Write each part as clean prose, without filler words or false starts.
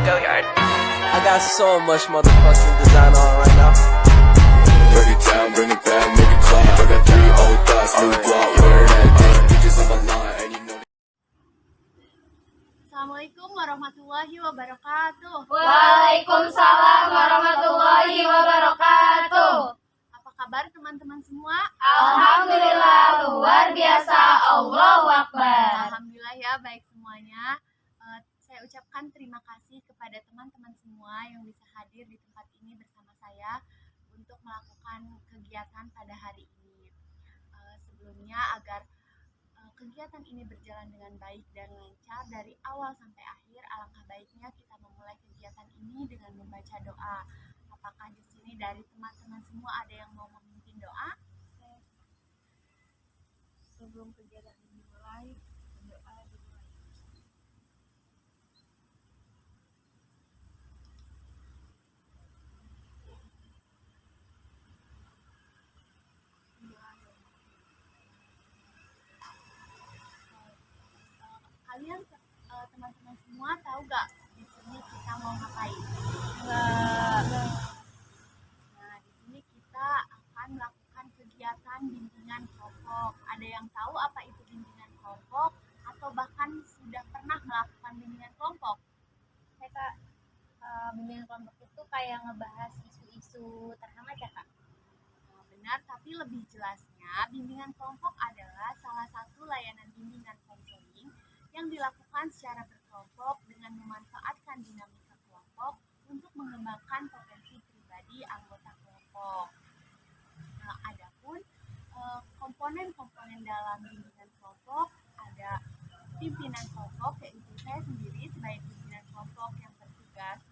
Go yard. I got so much motherfucking design on right now. Break it down, bring it back, make it clap. I got 3 old thoughts, new guap, wear that thing. Bitches on my line, and you know. Assalamualaikum warahmatullahi wabarakatuh. Waalaikumsalam warahmatullahi wabarakatuh. Apa kabar teman-teman semua? Alhamdulillah luar biasa. Allahu Akbar. Alhamdulillah ya, baik semuanya. Saya ucapkan terima kasih kepada teman-teman semua yang bisa hadir di tempat ini bersama saya untuk melakukan kegiatan pada hari ini. Sebelumnya agar kegiatan ini berjalan dengan baik dan lancar dari awal sampai akhir, alangkah baiknya kita memulai kegiatan ini dengan membaca doa. Apakah di sini dari teman-teman semua ada yang mau memimpin doa? Sebelum kegiatan ini dimulai, doa dimulai. Kalian teman-teman semua tahu gak di sini kita mau ngapain? Nah, di sini kita akan melakukan kegiatan bimbingan kelompok. Ada yang tahu apa itu bimbingan kelompok atau bahkan sudah pernah melakukan bimbingan kelompok? Kak, bimbingan kelompok itu kayak ngebahas isu-isu terhangat ya Kak? Benar, tapi lebih jelasnya bimbingan kelompok adalah salah satu layanan bimbingan konseling yang dilakukan secara berkelompok dengan memanfaatkan dinamika kelompok untuk mengembangkan potensi pribadi anggota kelompok. Adapun komponen-komponen dalam bimbingan kelompok ada pimpinan kelompok, yaitu saya sendiri sebagai pimpinan kelompok yang bertugas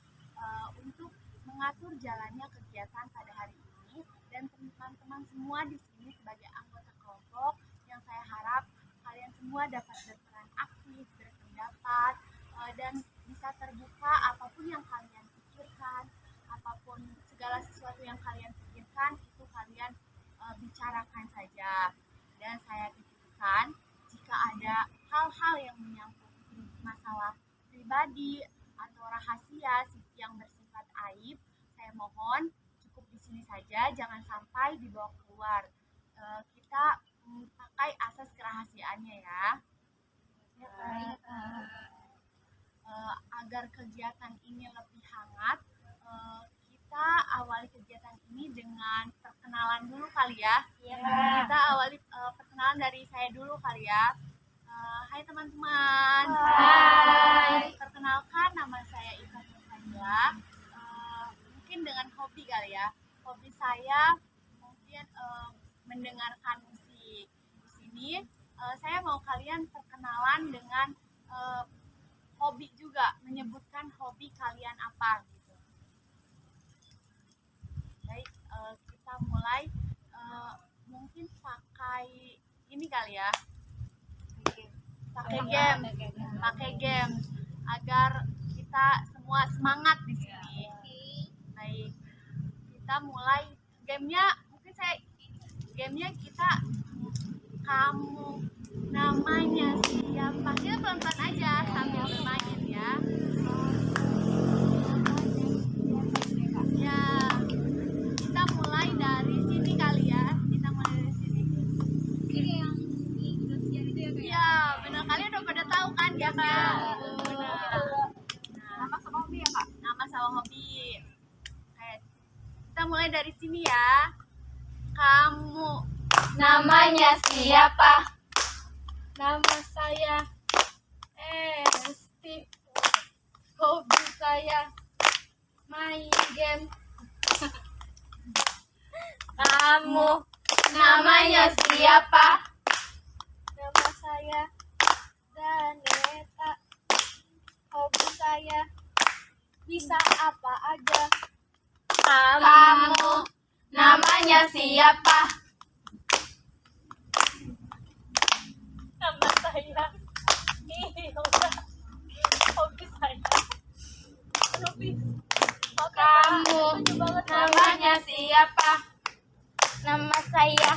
untuk mengatur jalannya kegiatan pada hari ini, dan teman-teman semua di sini sebagai anggota kelompok yang saya harap kalian semua dapat berperan aktif, berpendapat, dan bisa terbuka apapun yang kalian pikirkan, apapun segala sesuatu yang kalian pikirkan itu kalian bicarakan saja. Dan saya titip pesan, jika ada hal-hal yang menyangkut masalah pribadi atau rahasia yang bersifat aib, saya mohon cukup di sini saja, jangan sampai dibawa keluar. Kita pakai asas kerahasiaannya ya. Agar kegiatan ini lebih hangat, kita awali kegiatan ini dengan perkenalan dulu kali ya. Kita awali perkenalan dari saya dulu kali ya. Hai teman-teman. Hai. Perkenalkan, nama saya Iva Nurhanila. Mungkin dengan hobi kali ya. Hobi saya mungkin mendengarkan musik. Di sini saya mau kalian perkenalan dengan hobi juga, menyebutkan hobi kalian apa gitu. Baik, kita mulai mungkin pakai ini kali ya. Pakai games agar kita semua semangat di sini. Baik, kita mulai gamenya. Gamenya kita kamu namanya siapa? Kita pelan-pelan aja sambil bermain ya. Ya, kita mulai dari sini kali ya. Kita mulai dari sini. Ini yang di Indosiar itu ya Kak? Ya, benar, kalian udah pada tahu kan ya Kak? Benar. Nama sama hobi ya Kak? Nama sama hobi. Oke, kita mulai dari sini ya. Kamu Namanya siapa? Nama saya Steve. Hobi saya main game. Kamu namanya siapa? Nama saya Zaneta. Hobi saya bisa apa aja. Kamu namanya siapa? Nama saya hobi saya Kamu namanya siapa? Nama saya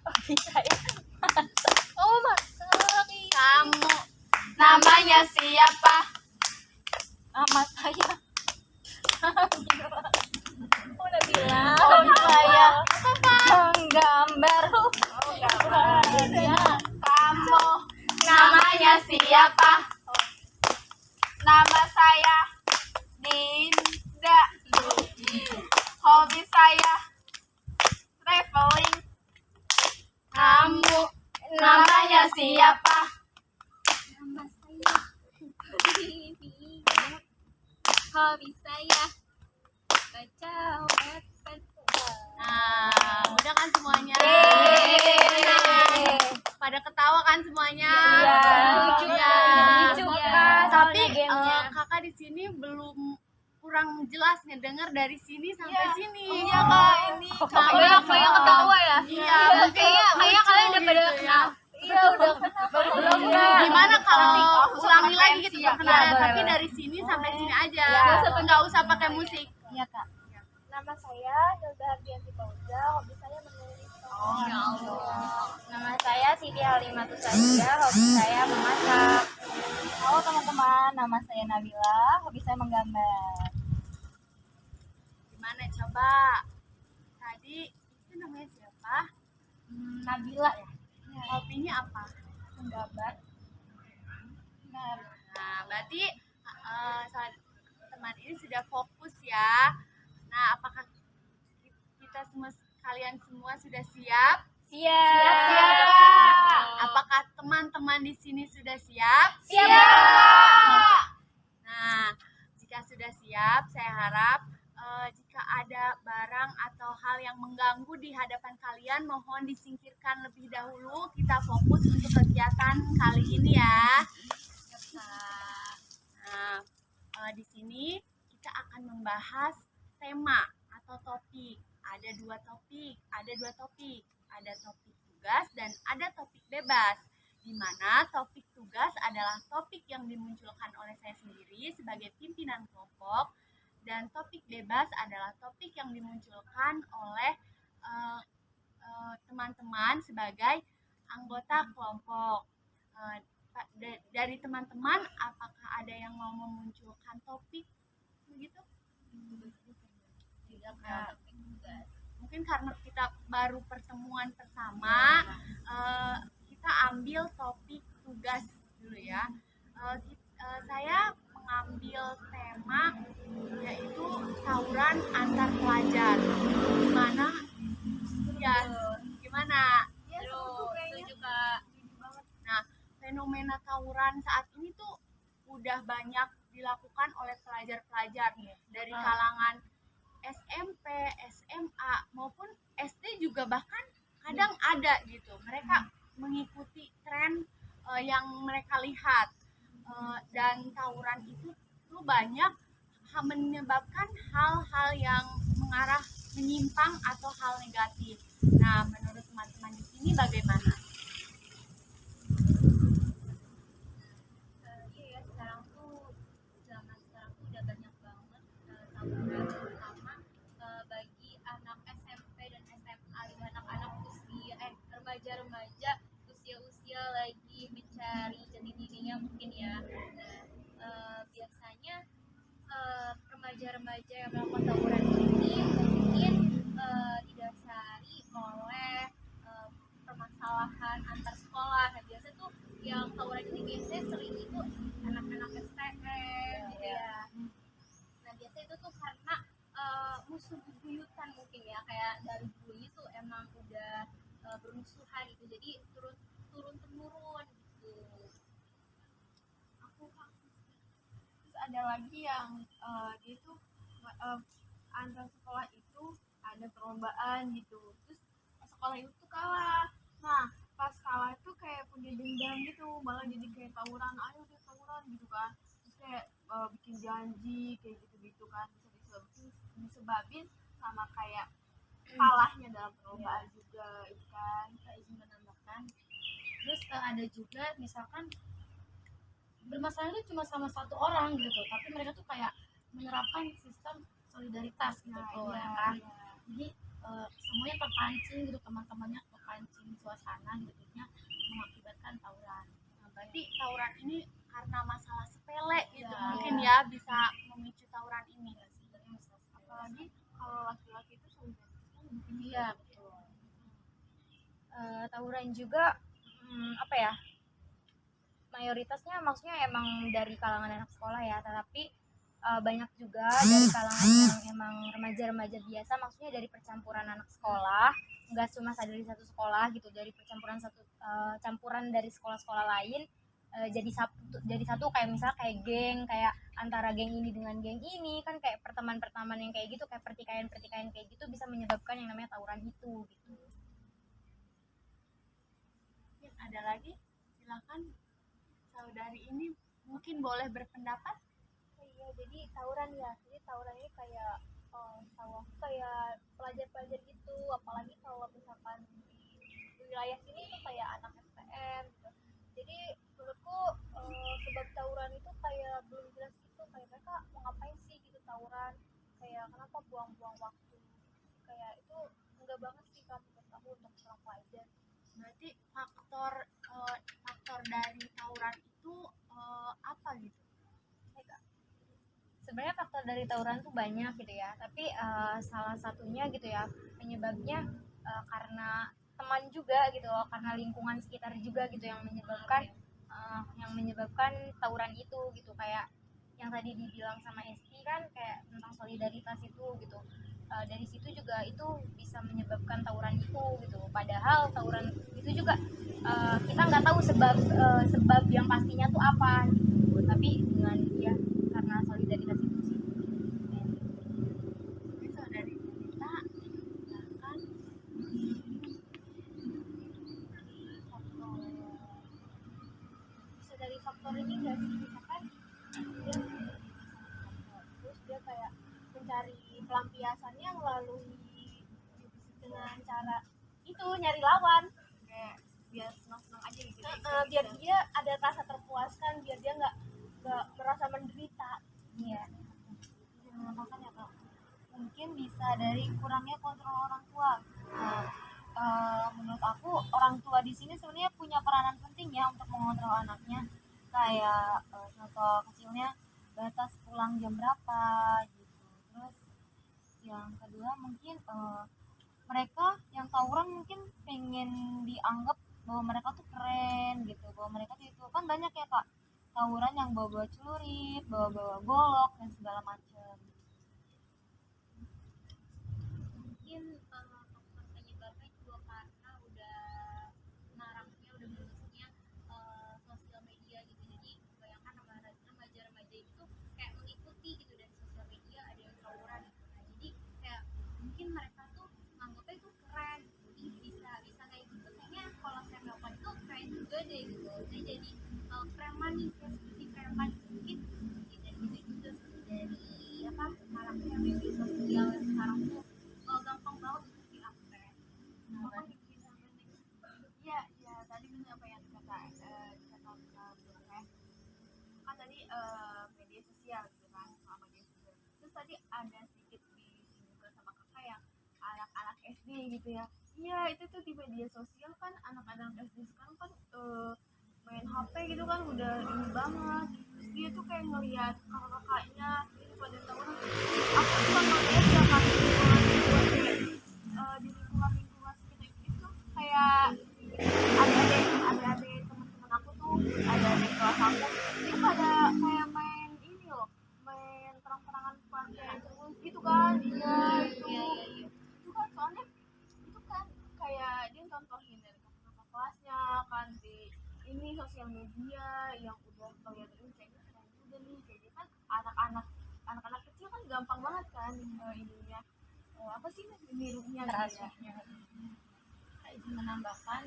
hobi saya masak. Oh, masak. Kamu Namanya siapa? Nama saya udah bilang Hobi saya menggambar. kamu. Namanya siapa? Nama saya Dinda. Hobi saya traveling. Kamu namanya siapa? Nama saya hobi saya baca webpad. Nah, udah kan semuanya? Yeay. Pada ketawa kan semuanya? Iya. Lucu Iya. kan? Lucu Iya. kan Tapi soalnya gamenya. kakak di sini belum kurang jelas ngedengar dari sini sampai sini. Iya kak, ini Banyak ketawa ya. Iya, kayak kalian udah pada kenal. Iya udah belum kak. Gimana kalau ulangi lagi gitu Ya, perkenalan, boleh, tapi boleh. dari sini sampai sini aja. Ya. Nggak usah pakai musik. Iya kak. Nama saya Hilda Hardianti Fauza, hobi saya menulis. Ya Allah. Nama saya Siti Halimatus Saja, hobi saya memasak. Halo teman-teman, nama saya Nabila, hobi saya menggambar. Gimana coba? Tadi itu namanya siapa? Nabila ya? Hobinya apa? Menggambar. Nah, berarti teman ini sudah fokus ya. Nah, apakah kita semua, kalian semua sudah siap? Siap. Apakah teman-teman di sini sudah siap? Siap. Nah, jika sudah siap, saya harap jika ada barang atau hal yang mengganggu di hadapan kalian, mohon disingkirkan lebih dahulu. Kita fokus untuk kegiatan kali ini ya. Nah, di sini kita akan membahas tema atau topik. Ada dua topik. Ada topik tugas dan ada topik bebas. Di mana topik tugas adalah topik yang dimunculkan oleh saya sendiri sebagai pimpinan kelompok, dan topik bebas adalah topik yang dimunculkan oleh teman-teman sebagai anggota kelompok. Dari teman-teman, apakah ada yang mau memunculkan topik begitu? Tidak, Kak. Mungkin karena kita baru pertemuan pertama, kita ambil topik tugas dulu ya. Saya mengambil tema yaitu tawuran antar pelajar. Gimana? Setuju kak. Nah, fenomena tawuran saat ini tuh udah banyak dilakukan oleh pelajar-pelajar dari kalangan SMP, SMA maupun SD juga, bahkan kadang ada gitu. Mereka mengikuti tren yang mereka lihat, dan tawuran itu tuh banyak menyebabkan hal-hal yang mengarah menyimpang atau hal negatif. Nah, menurut teman-teman di sini bagaimana? Iya ya, sekarang tuh zaman sekarang tuh udah banyak banget tawuran, terutama bagi anak SMP dan SMA, anak-anak remaja-remaja usia lagi mencari jati dirinya mungkin ya. Nah, biasanya remaja-remaja yang melakukan tawuran ini mungkin didasari oleh permasalahan antar sekolah. Nah, biasa tuh yang tawuran ini biasanya sering itu anak-anak STM gitu ya. Nah, biasa itu tuh karena musuh bebuyutan mungkin ya, kayak dari dulu itu emang udah bermusuhan gitu, jadi turun temurun gitu. Terus ada lagi yang dia tuh antar sekolah itu ada perlombaan gitu, terus sekolah itu tuh kalah. Nah, pas kalah itu kayak punya dendam gitu, malah jadi kayak tawuran, ayo kita tawuran gitu kan. Terus kayak bikin janji kayak gitu-gitu kan, bisa disebabin sama kayak kalahnya dalam perlombaan juga itu kan. Kita izin menambahkan, terus ada juga misalkan bermasalah itu cuma sama satu orang gitu, tapi mereka tuh kayak menerapkan sistem solidaritas gitu ya kan. Jadi semuanya terpancing gitu, teman-temannya terpancing suasana gitu, jadinya mengakibatkan tawuran. Nah, berarti tawuran ini karena masalah sepele gitu Ya, mungkin ya bisa memicu tawuran ini. Apalagi kalau laki-laki itu solidaritasnya lebih tinggi. Iya, betul. Tawuran juga apa ya, mayoritasnya maksudnya emang dari kalangan anak sekolah ya, tetapi banyak juga dari kalangan yang emang remaja-remaja biasa, maksudnya dari percampuran anak sekolah, nggak cuma dari satu sekolah gitu, dari percampuran campuran dari sekolah-sekolah lain, jadi satu kayak misalnya kayak geng, kayak antara geng ini dengan geng ini kan, kayak pertemanan yang kayak gitu, kayak pertikaian kayak gitu bisa menyebabkan yang namanya tawuran itu gitu. Mungkin ada lagi, silakan saudari ini mungkin boleh berpendapat. Iya, jadi tawuran ini kayak kayak pelajar-pelajar gitu, apalagi kalau misalkan di wilayah sini tuh kayak anak STM gitu. Jadi menurutku sebab tawuran itu kayak belum jelas gitu, kayak mereka mau ngapain sih gitu tawuran, kayak kenapa buang-buang waktu, kayak itu enggak banget sih kamu untuk seorang pelajar. Berarti faktor dari tawuran itu apa gitu? Sebenarnya faktor dari tawuran tuh banyak gitu ya, tapi salah satunya gitu ya penyebabnya karena teman juga gitu loh, karena lingkungan sekitar juga gitu yang menyebabkan tawuran itu gitu. Kayak yang tadi dibilang sama Esti kan, kayak tentang solidaritas itu gitu. Dari situ juga itu bisa menyebabkan tawuran itu gitu, padahal tawuran itu juga kita nggak tahu sebab yang pastinya tuh apa gitu, tapi dengan ya karena solidaritas itu sih. Oke, saudari kita silakan. Bisa dari faktor ini nggak sih, misalkan dia terus dia kayak mencari pelampiasannya melalui dengan cara itu nyari lawan, Kayak biar senang-senang aja gitu. biar dia ada rasa terpuaskan, biar dia nggak merasa menderita. Iya. Makanya Kak, mungkin bisa dari kurangnya kontrol orang tua. Menurut aku orang tua di sini sebenarnya punya peranan penting ya untuk mengontrol anaknya. Kayak contoh kecilnya batas pulang jam berapa gitu. Terus yang kedua mungkin mereka yang tawuran mungkin pengen dianggap bahwa mereka tuh keren gitu, bahwa mereka tuh itu kan banyak ya Kak tawuran yang bawa-bawa celurit, bawa-bawa golok dan segala macam. Mungkin faktor penyebabnya juga karena udah maraknya, udah meluasnya sosial media gitu. Jadi bayangkan remaja-remaja itu kayak mengikuti gitu dari sosial media ada yang tawuran gitu. Nah, jadi kayak mungkin mereka tuh nganggapnya itu keren, bisa kayak gitu, kayaknya kalau saya melakukan itu keren juga deh gitu. Saya jadi preman nih, saya seperti preman mungkin gitu. Dan itu juga dari apa, maraknya media sosial yang sekarang tuh gampang banget untuk diakses. Iya, ya tadi benar apa yang dikatakan Boleh. Kan tadi media sosial gitu kan, sama media sosial. Terus tadi ada sedikit disinggung juga sama kakak yang anak-anak SD gitu ya. Iya, itu tuh di media sosial kan anak-anak SD sekarang kan main HP gitu kan udah ini banget. Terus dia tuh kayak ngeliat kakak-kakaknya itu pada tawuran. Aku suka ngeliat ya kan di lingkungan sekitar itu kayak adik-adik teman-teman aku tuh, adik-adik kelas aku itu pada kayak main ini loh, main perang-perangan pantai gitu kan. Iya itu kan soalnya itu kan kayak dia contohin dari kakak kelasnya kan di ini sosial media yang udah kelihatan ini kayaknya keren juga nih, jadi kan anak-anak kecil kan gampang banget kan ininya apa sih nirunya gitu ya. Saya izin menambahkan,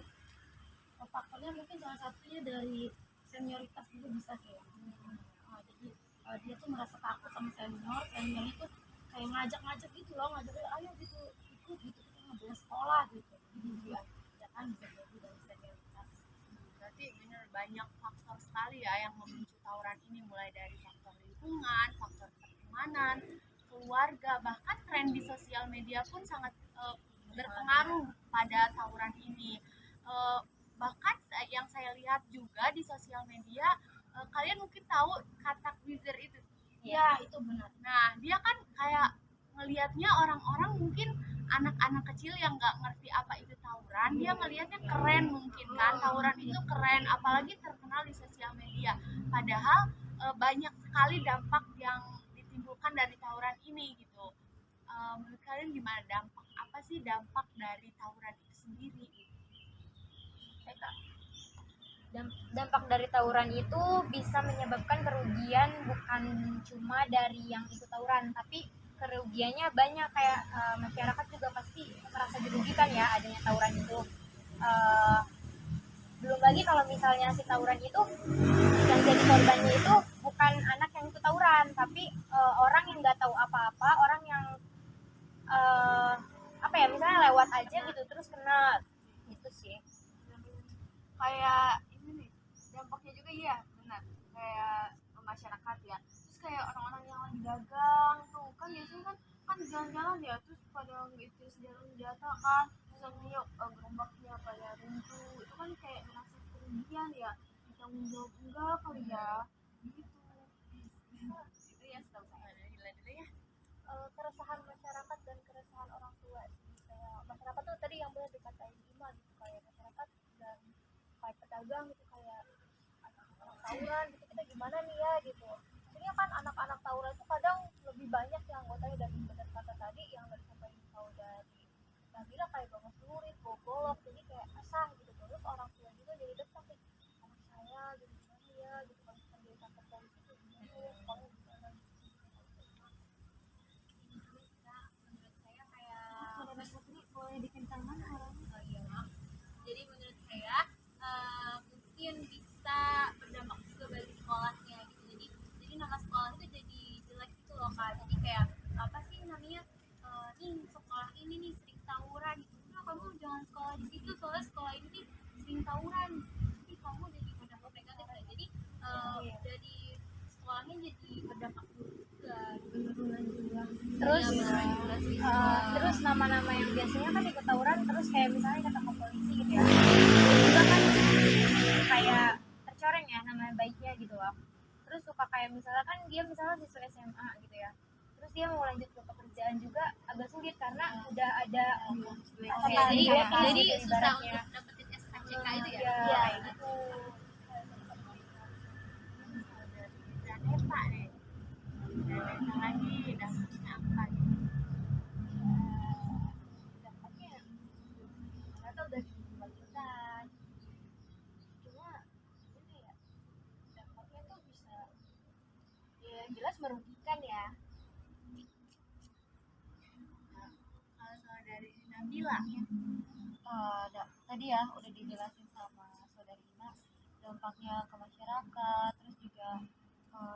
faktornya mungkin salah satunya dari senioritas juga bisa sih. Jadi dia tuh merasa takut sama senior itu kayak ngajak-ngajak gitu loh, ayo gitu ikut gitu, kita ngebela sekolah gitu. Ya kan bisa jadi dari senioritas. Berarti benar banyak faktor sekali ya yang memicu tawuran ini, mulai dari faktor lingkungan, faktor pertemanan, keluarga, bahkan tren di sosial media pun sangat berpengaruh pada tawuran ini. Bahkan yang saya lihat juga di sosial media Kalian mungkin tahu katak wizard itu. Ya, itu benar. Nah, dia kan kayak ngelihatnya orang-orang mungkin anak-anak kecil yang nggak ngerti apa itu tawuran, dia ngelihatnya keren mungkin kan, tawuran itu keren, apalagi terkenal di sosial media. Padahal banyak sekali dampak yang ditimbulkan dari tawuran ini gitu. Menurut kalian gimana, dampak apa sih dampak dari tawuran itu sendiri? Dampak dari tawuran itu bisa menyebabkan kerugian bukan cuma dari yang ikut tawuran, tapi kerugiannya banyak, kayak masyarakat juga pasti merasa dirugikan ya adanya tawuran itu. Belum lagi kalau misalnya si tawuran itu yang jadi korbannya itu bukan anak yang ikut tawuran, tapi orang yang nggak tahu apa-apa, orang yang apa ya, misalnya lewat aja gitu terus kena gitu sih. Kayak ini nih, dampaknya juga iya benar, kayak masyarakat ya, terus kayak orang-orang yang lagi dagang tuh kan biasanya kan jalan-jalan ya, terus pada itu senjata kan, terus akhirnya gerombaknya pada runtuh, itu kan kayak merasa kerugian ya, ditanggung jawab enggak kali ya gitu. Itu ya setahu saya. Keresahan masyarakat dan keresahan orang tua sih. Kayak masyarakat tuh tadi yang boleh dikatain Ima gitu, kayak masyarakat dan kayak pedagang gitu, kayak anak-anak tawuran gitu, kita gimana nih ya gitu. Sebenarnya kan anak-anak tawuran itu kadang lebih banyak yang anggotanya, dari benar kata tadi yang dari sampai tahu dari yang bilang kayak bangun celurit, golok, jadi kayak asah gitu. Terus orang tua juga jadi desak nih, anak saya jadi gimana ya gitu, kalau misalkan dia tangkap polisi tuh gimana ya, sekolahnya gimana gitu. Menurut saya kayak boleh dikencangkan orangnya. Oh iya, maaf. Jadi menurut saya mungkin bisa berdampak juga bagi sekolahnya gitu. Jadi nama sekolah itu jadi jelek gitu loh Kak. Jadi kayak apa sih namanya, nih sekolah ini nih sering tawuran gitu. Nah, kamu jangan sekolah di situ soalnya sekolah ini nih sering tawuran. Jadi kamu jadi berdampak negatif ya. Jadi dari sekolahnya jadi berdampak buruk juga. Terus nama-nama yang biasanya kan ikut tawuran terus kayak misalnya ketemu polisi gitu ya, itu juga kan kayak tercoreng ya nama baiknya gitu loh. Terus suka kayak misalnya kan dia misalnya siswa SMA gitu ya, terus dia mau lanjut ke pekerjaan juga agak sulit karena udah ada Jadi susah untuk dapetin SKCK itu ya. Iya gitu. Dan Pak deh, dan lagi dampaknya apa nih? Dampaknya ternyata udah dikembalikan, cuma ini ya, dampaknya tuh bisa ya jelas merugikan ya. Kalau dari Nabila ya, Tadi ya udah dijelasin sama saudari Ina dampaknya ke masyarakat, terus juga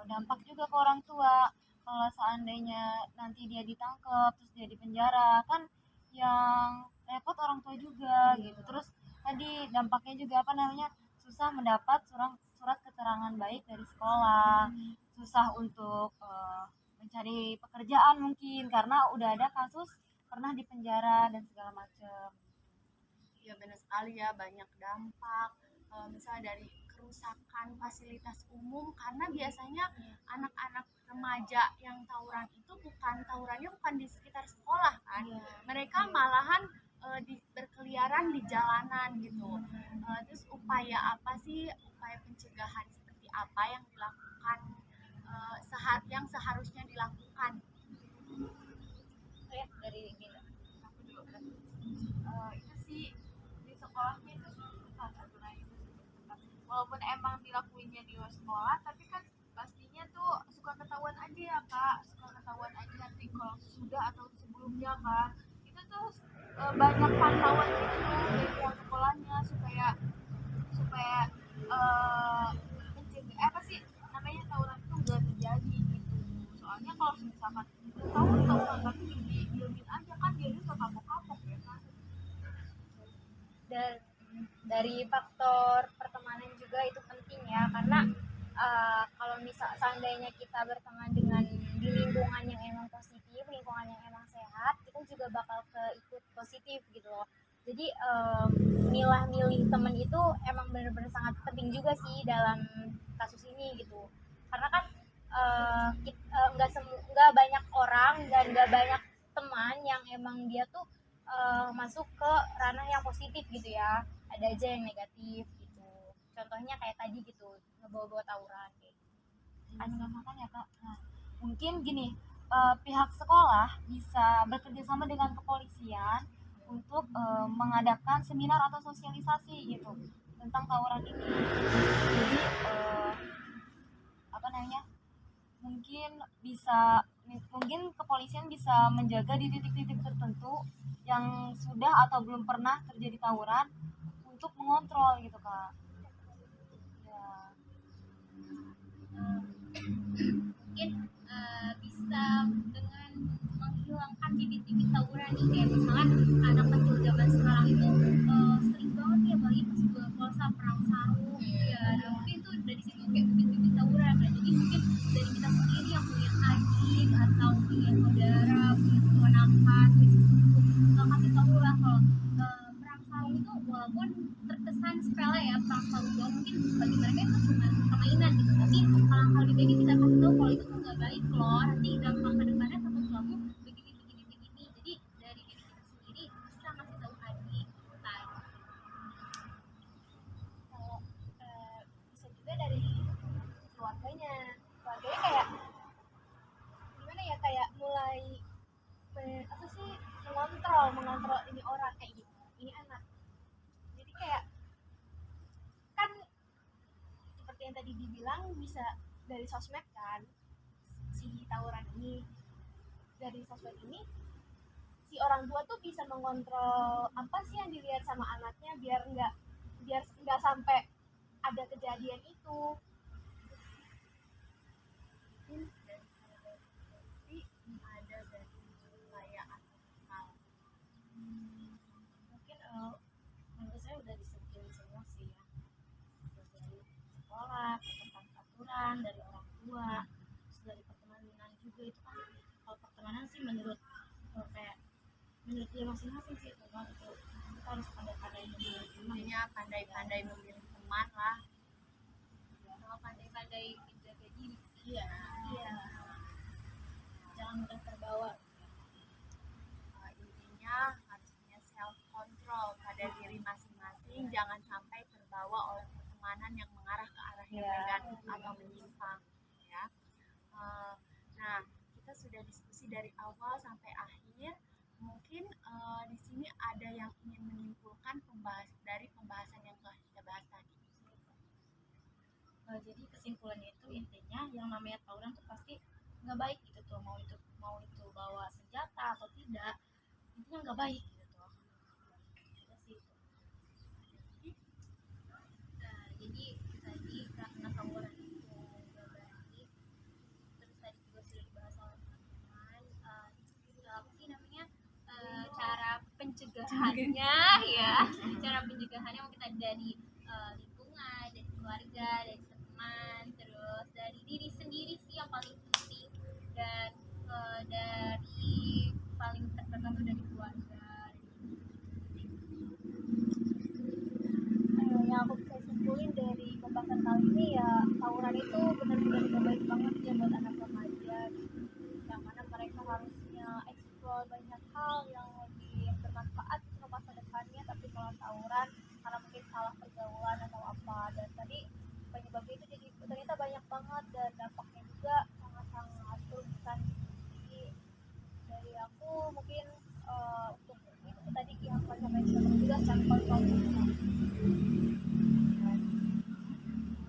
dampak juga ke orang tua. Kalau seandainya nanti dia ditangkap terus dia di penjara, kan yang repot orang tua juga gitu. Terus tadi dampaknya juga apa namanya, susah mendapat surat keterangan baik dari sekolah, susah untuk mencari pekerjaan mungkin karena udah ada kasus pernah di penjara dan segala macam. ya benar sekali ya, banyak dampak. Misalnya dari kerusakan fasilitas umum, karena biasanya anak-anak remaja yang tawuran itu tawurannya bukan di sekitar sekolah kan, mereka malahan berkeliaran di jalanan gitu. Terus upaya apa sih, upaya pencegahan seperti apa yang dilakukan, yang seharusnya dilakukan? Ya dari Gina. Aku juga kan itu sih di sekolahnya itu susah aturan itu sih. Walaupun emang dilakuinnya di luar sekolah, tapi kan pastinya tuh suka ketahuan aja ya Kak, suka ketahuan aja nanti kalau sudah atau sebelumnya kan. Itu tuh banyak pantauan gitu dari pihak sekolahnya supaya mencegah apa sih namanya, tawuran itu nggak terjadi gitu. Soalnya kalau misalkan tawuran tapi diemin aja kan dia juga kapok-kapok ya kan. Dan dari faktor pertemanan juga itu penting ya, karena kalau misal seandainya kita berteman dengan di lingkungan yang emang positif, lingkungan yang emang sehat, kita juga bakal ikut positif gitu loh. Jadi milah-milih temen itu emang benar-benar sangat penting juga sih dalam kasus ini gitu. Karena kan nggak banyak orang dan nggak banyak teman yang emang dia tuh masuk ke ranah yang positif gitu ya, ada aja yang negatif gitu. Contohnya kayak tadi gitu, ngebawa-bawa tawuran kayak gitu. Makanya Kak, nah mungkin gini, pihak sekolah bisa bekerja sama dengan kepolisian untuk mengadakan seminar atau sosialisasi gitu tentang tawuran ini. Jadi apa namanya, mungkin kepolisian bisa menjaga di titik-titik tertentu yang sudah atau belum pernah terjadi tawuran untuk mengontrol gitu Kak. Ya. Mungkin bisa dengan menghilangkan bibit-bibit tawuran nih, kayak misalkan anak kecil zaman sekarang itu sering banget ya apalagi pas bulan puasa perang sarung ya, nah mungkin itu dari situ kayak bibit-bibit tawuran. Nah jadi mungkin dari kita sendiri yang punya adik atau punya saudara, punya keponakan, kasih tahu lah kalau perang sarung itu walaupun terkesan sepele ya, perang sarung doang, mungkin bagi mereka itu cuma permainan gitu, tapi hal-hal lebih baik kita kasih tahu kalau itu tuh nggak baik loh, nanti dampak ke depannya takut kamu begini. Jadi dari diri kita sendiri bisa ngasih tahu adik kan. Kalau bisa juga dari keluarganya kayak gimana ya, kayak mulai apa sih, mengontrol ini orang kayak gitu, ini anak. Jadi kayak kan seperti yang tadi dibilang bisa dari sosmed kan, si tawuran ini dari sosmed ini si orang tua tuh bisa mengontrol apa sih yang dilihat sama anaknya biar nggak sampai ada kejadian itu. Ada dari kayak atau mungkin menurut saya udah disebutin semua sih ya, dari sekolah, tentang aturan dari orang tua, terus dari pertemanan juga. Itu kan kalau pertemanan sih menurut dia masing-masing sih itu kan, itu kita harus pandai-pandai memilih teman, pandai-pandai memilih teman lah, Sama pandai-pandai menjaga diri sih. iya Jangan mudah terbawa. Intinya harus punya self control pada diri masing-masing, jangan sampai terbawa oleh pertemanan yang mengarah ke arah yang negatif atau menyimpang ya. Nah, kita sudah diskusi dari awal sampai akhir. Mungkin di sini ada yang ingin menyimpulkan dari pembahasan yang telah kita bahas tadi. Jadi kesimpulannya itu intinya yang namanya tawuran tuh pasti nggak baik gitu tuh, mau itu bawa senjata atau tidak, intinya nggak baik gitu tuh. Itu sih itu. Nah, jadi tadi karena tawuran itu nggak baik, terus tadi juga sudah dibahas oleh teman-teman, juga apa sih namanya, cara pencegahannya ya, cara pencegahannya mungkin ada dari lingkungan, dari keluarga, dari teman, terus dari diri sendiri sih yang paling penting, dan dari paling terdekat tuh dari keluarga. yang aku bisa simpulin dari pembahasan kali ini ya, tawuran itu benar-benar gak baik banget ya buat anak remaja, yang mana mereka harusnya eksplor banyak hal yang lebih bermanfaat untuk masa depannya, tapi kalau tawuran karena mungkin salah pergaulan atau apa, dan tadi penyebabnya itu jadi ternyata banyak banget dan dampaknya juga sangat-sangat merugikan. Jadi dari aku mungkin untuk itu tadi yang banyak juga self control.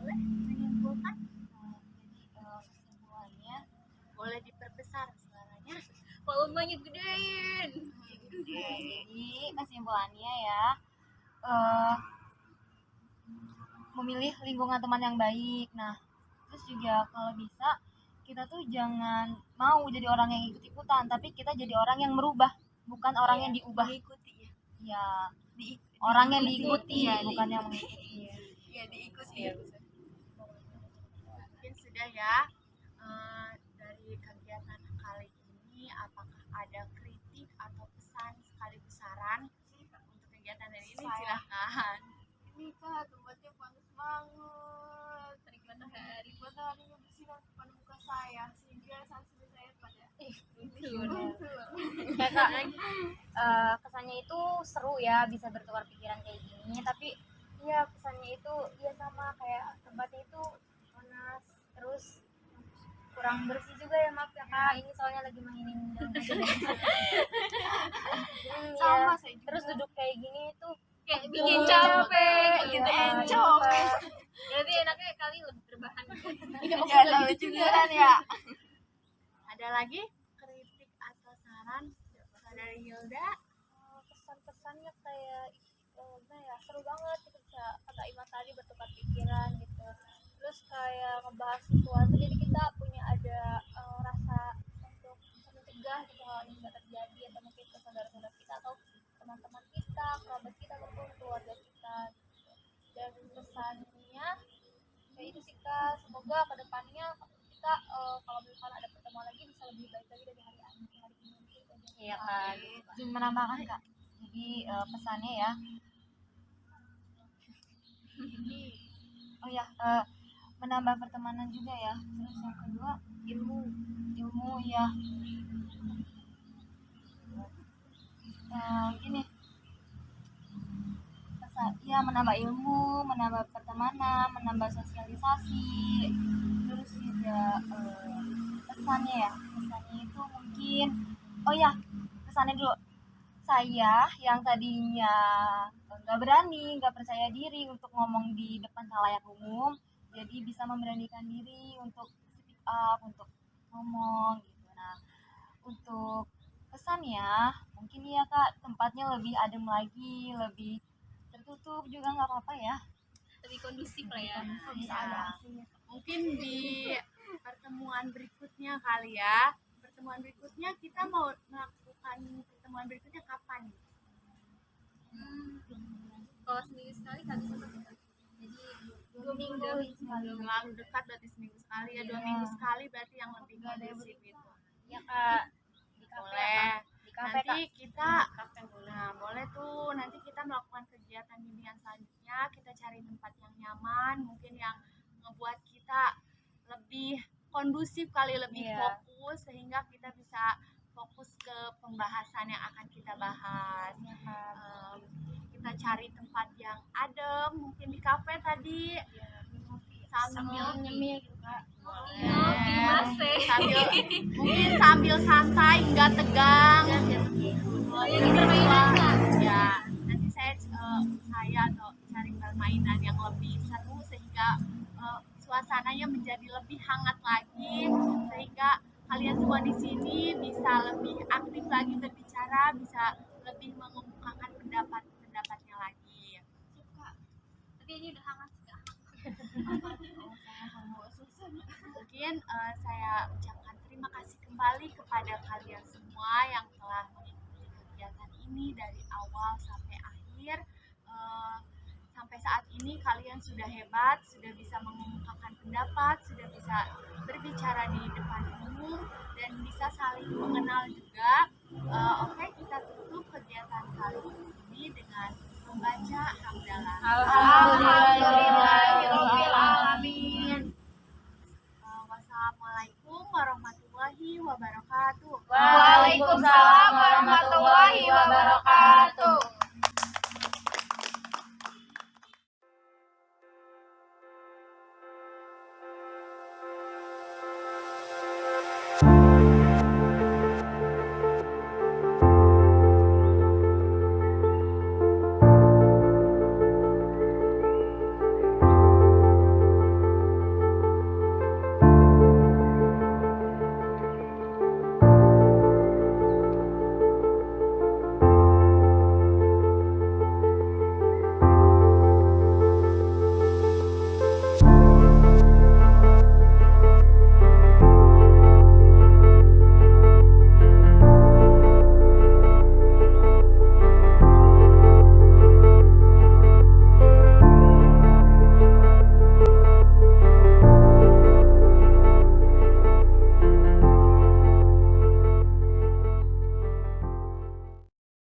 Boleh menyimpulkan? Jadi kesimpulannya, Boleh diperbesar suaranya. Volumenya gedein. jadi kesimpulannya ya, memilih lingkungan teman yang baik. Nah, terus juga kalau bisa kita tuh jangan mau jadi orang yang ikut-ikutan, tapi kita jadi orang yang merubah, bukan orang yang diubah. Diikuti Ya, orang yang diikuti, bukan yang mengikuti. ya diikuti. Mungkin sudah ya. Dari kegiatan kali ini, apakah ada kritik atau pesan sekaligus saran untuk kegiatan hari ini? Silahkan. Ini kak tempatnya panas banget, Tarik matahari. matahari ngebersihin depan muka saya sehingga sansir saya pada Kesannya itu seru ya, bisa bertukar pikiran kayak gini, tapi ya kesannya itu ya sama kayak tempatnya itu panas, terus kurang bersih juga ya, maaf ya kak, ini soalnya lagi mainin daun sama saya juga. terus duduk kayak gini tuh kayak bikin capek gitu, gitu. encok. Jadi enaknya kali lebih berbahan. Ya tahu juga kan ya. Ada lagi kritik atau saran dari Hilda? Pesan-pesannya kayak ya seru banget gitu, bisa kata Ima tadi bertukar pikiran gitu, terus kayak ngebahas sesuatu jadi kita punya ada rasa untuk bisa mencegah gitu hal ini nggak terjadi, atau mungkin ke saudara-saudara kita atau teman-teman kita, kerabat kita ataupun keluarga kita gitu. Dan pesannya kayak itu sih kak, semoga kedepannya kita kalau misalkan ada pertemuan lagi bisa lebih baik lagi dari hari ini gitu. Iya kan, izin menambahkan kak, jadi pesannya ya oh ya, menambah pertemanan juga ya, terus yang kedua ilmu ya, gini ya, menambah ilmu, menambah pertemanan, menambah sosialisasi, terus juga pesannya itu mungkin pesannya dulu, saya yang tadinya nggak berani, nggak percaya diri untuk ngomong di depan khalayak umum, jadi bisa memberanikan diri untuk speak up, untuk ngomong gitu. Nah, untuk pesannya mungkin ya kak, tempatnya lebih adem lagi, lebih tertutup juga nggak apa-apa ya, Lebih kondusif lah ya. Mungkin di pertemuan berikutnya kali ya. Pertemuan berikutnya kita mau melakukan pertemuan berikutnya kapan? Kalau seminggu sekali kan bisa kan? Jadi 2 minggu Lalu dekat berarti seminggu sekali ya, 2 minggu sekali berarti yang lebih kondusif itu. ya kak, di kafe Boleh. di kafe Nanti kak. kita boleh tuh, nanti kita melakukan kegiatan bimbingan selanjutnya, kita cari tempat yang nyaman, mungkin yang ngebuat kita lebih kondusif kali, lebih fokus, sehingga kita bisa fokus ke pembahasan yang akan kita bahas. Kita cari tempat yang adem, mungkin di kafe tadi, sambil nyemil gitu kak. Mungkin sambil santai, nggak tegang. Ya, nanti saya atau cari permainan yang lebih seru sehingga suasananya menjadi lebih hangat lagi, sehingga kalian semua di sini bisa lebih aktif lagi berbicara, bisa lebih mengemukakan pendapatnya lagi. tapi ini udah hangat sih kak. Mungkin saya ucapkan terima kasih kembali kepada kalian semua yang telah mengikuti kegiatan ini dari awal sampai akhir. Sampai saat ini kalian sudah hebat, sudah bisa mengemukakan pendapat, sudah bisa berbicara di depan umum, dan bisa saling mengenal juga. Oke, kita tutup kegiatan kali ini dengan membaca hamdalah. Alhamdulillahirobbilalamin. Wassalamualaikum warahmatullahi wabarakatuh. Waalaikumsalam warahmatullahi wabarakatuh.